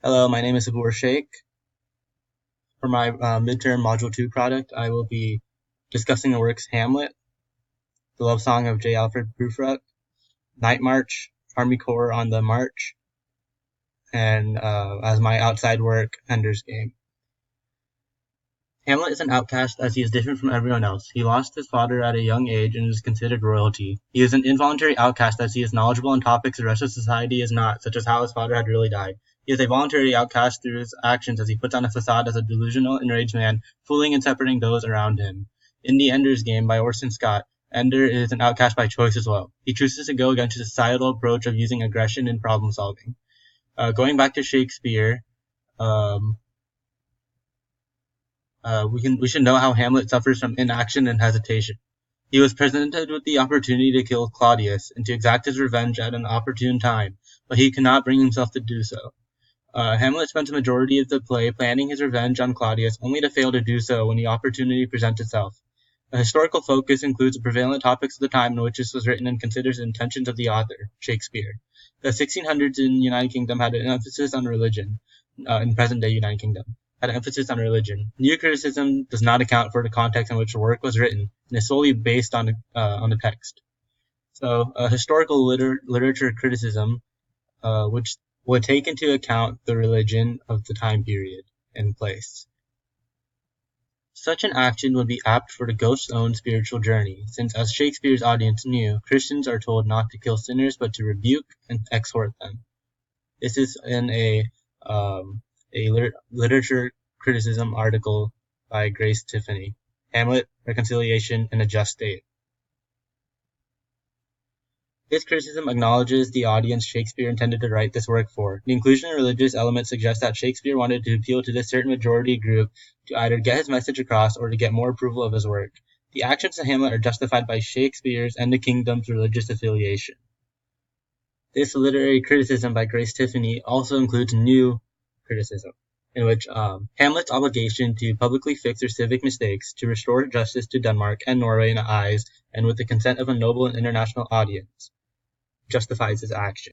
Hello, my name is Sabur Sheikh. For my midterm Module 2 product, I will be discussing the works Hamlet, The Love Song of J. Alfred Prufrock, Night March, Army Corps on the March, and as my outside work, Ender's Game. Hamlet is an outcast as he is different from everyone else. He lost his father at a young age and is considered royalty. He is an involuntary outcast as he is knowledgeable on topics the rest of society is not, such as how his father had really died. He is a voluntary outcast through his actions as he puts on a facade as a delusional, enraged man, fooling and separating those around him. In The Ender's Game by Orson Scott, Ender is an outcast by choice as well. He chooses to go against the societal approach of using aggression in problem solving. Going back to Shakespeare, um, we should know how Hamlet suffers from inaction and hesitation. He was presented with the opportunity to kill Claudius and to exact his revenge at an opportune time, but he could not bring himself to do so. Hamlet spent the majority of the play planning his revenge on Claudius, only to fail to do so when the opportunity presents itself. The historical focus includes the prevalent topics of the time in which this was written and considers the intentions of the author, Shakespeare. The 1600s in the United Kingdom had an emphasis on religion, in present-day United Kingdom, had an emphasis on religion. New criticism does not account for the context in which the work was written, and is solely based on the text. So, historical literature criticism, which would take into account the religion of the time period and place. Such an action would be apt for the ghost's own spiritual journey, since as Shakespeare's audience knew, Christians are told not to kill sinners but to rebuke and exhort them. This is in a literature criticism article by Grace Tiffany, Hamlet, Reconciliation, and a Just State. This criticism acknowledges the audience Shakespeare intended to write this work for. The inclusion of religious elements suggests that Shakespeare wanted to appeal to this certain majority group to either get his message across or to get more approval of his work. The actions of Hamlet are justified by Shakespeare's and the kingdom's religious affiliation. This literary criticism by Grace Tiffany also includes new criticism, in which Hamlet's obligation to publicly fix their civic mistakes, to restore justice to Denmark and Norway in the eyes and with the consent of a noble and international audience, justifies his action.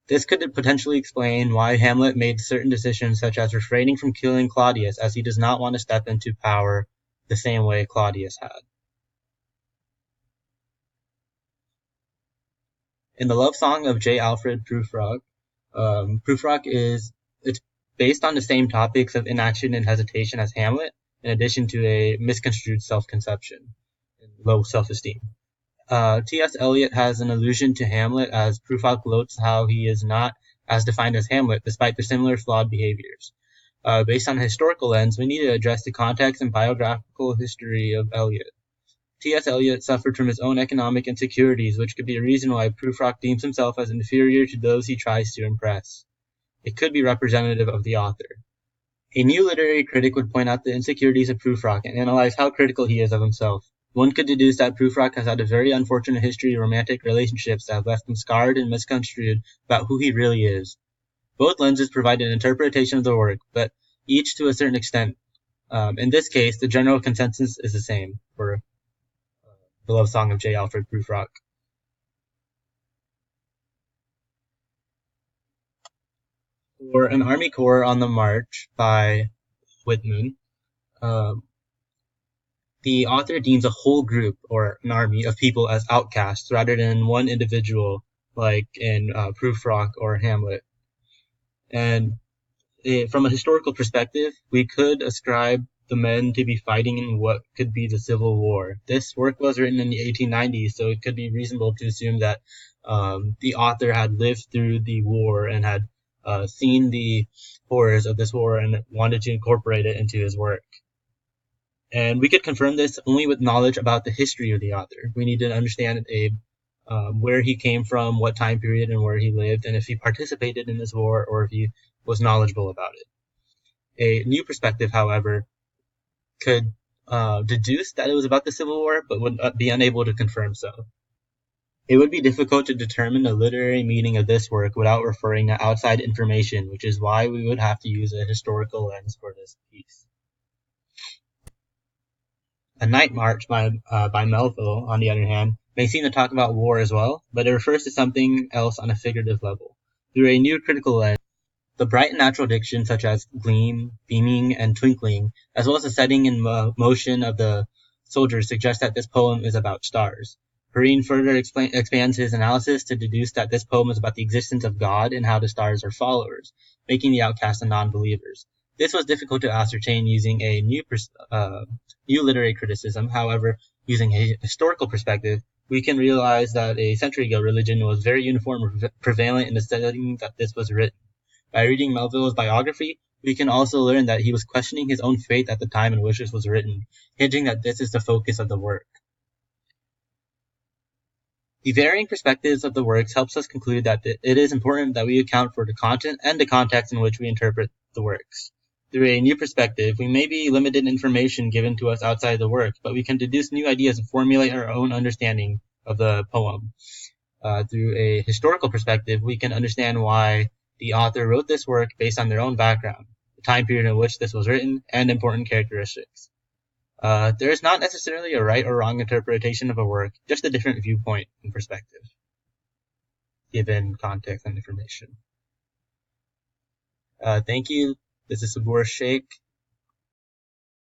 This could potentially explain why Hamlet made certain decisions such as refraining from killing Claudius as he does not want to step into power the same way Claudius had. In The Love Song of J. Alfred Prufrock, it's based on the same topics of inaction and hesitation as Hamlet, in addition to a misconstrued self-conception and low self-esteem. T.S. Eliot has an allusion to Hamlet as Prufrock notes how he is not as defined as Hamlet, despite their similar flawed behaviors. Based on a historical lens, we need to address the context and biographical history of Eliot. T.S. Eliot suffered from his own economic insecurities, which could be a reason why Prufrock deems himself as inferior to those he tries to impress. It could be representative of the author. A new literary critic would point out the insecurities of Prufrock and analyze how critical he is of himself. One could deduce that Prufrock has had a very unfortunate history of romantic relationships that have left him scarred and misconstrued about who he really is. Both lenses provide an interpretation of the work, but each to a certain extent. In this case, the general consensus is the same for The Love Song of J. Alfred Prufrock. For An Army Corps on the March by Whitman, the author deems a whole group or an army of people as outcasts rather than one individual like in Prufrock or Hamlet. And from a historical perspective, we could ascribe the men to be fighting in what could be the Civil War. This work was written in the 1890s, so it could be reasonable to assume that the author had lived through the war and had seen the horrors of this war and wanted to incorporate it into his work. And we could confirm this only with knowledge about the history of the author. We need to understand where he came from, what time period, and where he lived, and if he participated in this war or if he was knowledgeable about it. A new perspective, however, could deduce that it was about the Civil War, but would be unable to confirm so. It would be difficult to determine the literary meaning of this work without referring to outside information, which is why we would have to use a historical lens for this piece. A Night March by Melville, on the other hand, may seem to talk about war as well, but it refers to something else on a figurative level. Through a new critical lens, The bright and natural diction such as gleam, beaming, and twinkling, as well as the setting and motion of the soldiers suggest that this poem is about stars. Perrine further expands his analysis to deduce that this poem is about the existence of God and how the stars are followers, making the outcast and non-believers. This was difficult to ascertain using a new literary criticism. However, using a historical perspective, we can realize that a century ago religion was very uniform and prevalent in the setting that this was written. By reading Melville's biography, we can also learn that he was questioning his own faith at the time in which this was written, hinting that this is the focus of the work. The varying perspectives of the works helps us conclude that it is important that we account for the content and the context in which we interpret the works. Through a new perspective, we may be limited information given to us outside the work, but we can deduce new ideas and formulate our own understanding of the poem. Through a historical perspective, we can understand why the author wrote this work based on their own background, the time period in which this was written, and important characteristics. There is not necessarily a right or wrong interpretation of a work, just a different viewpoint and perspective, given context and information. Thank you. This is Sabur Sheikh.